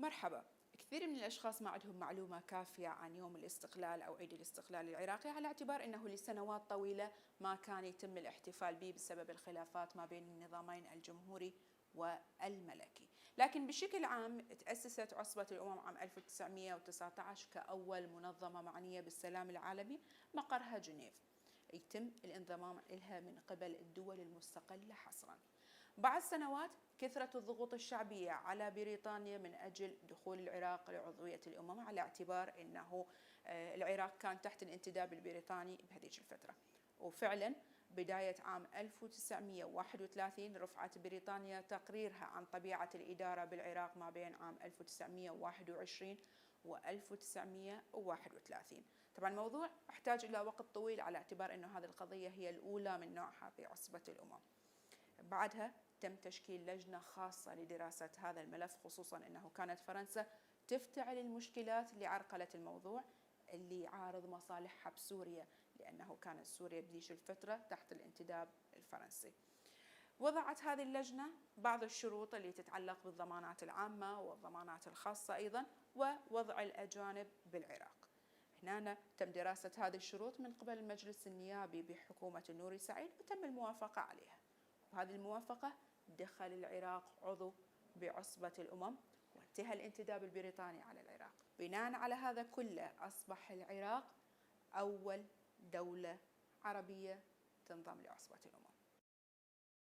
مرحبا. كثير من الأشخاص ما عندهم معلومة كافية عن يوم الاستقلال أو عيد الاستقلال العراقي، على اعتبار أنه لسنوات طويلة ما كان يتم الاحتفال به بسبب الخلافات ما بين النظامين الجمهوري والملكي. لكن بشكل عام تأسست عصبة الأمم عام 1919 كأول منظمة معنية بالسلام العالمي، مقرها جنيف، يتم الانضمام إلها من قبل الدول المستقلة حصرا. بعد سنوات كثرت الضغوط الشعبية على بريطانيا من أجل دخول العراق لعضوية الأمم، على اعتبار أنه العراق كان تحت الانتداب البريطاني بهذه الفترة. وفعلا بداية عام 1931 رفعت بريطانيا تقريرها عن طبيعة الإدارة بالعراق ما بين عام 1921 و 1931. طبعا الموضوع احتاج إلى وقت طويل، على اعتبار أنه هذه القضية هي الأولى من نوعها في عصبة الأمم. بعدها تم تشكيل لجنة خاصة لدراسة هذا الملف، خصوصا أنه كانت فرنسا تفتعل المشكلات اللي عرقلت الموضوع، اللي عارض مصالحها بسوريا، لأنه كانت سوريا بذيك الفترة تحت الانتداب الفرنسي. وضعت هذه اللجنة بعض الشروط اللي تتعلق بالضمانات العامة والضمانات الخاصة أيضا، ووضع الأجانب بالعراق. هنا تم دراسة هذه الشروط من قبل المجلس النيابي بحكومة النوري سعيد، وتم الموافقة عليها. وهذه الموافقة دخل العراق عضو بعصبة الأمم، وانتهى الانتداب البريطاني على العراق. بناء على هذا كله أصبح العراق أول دولة عربية تنضم لعصبة الأمم.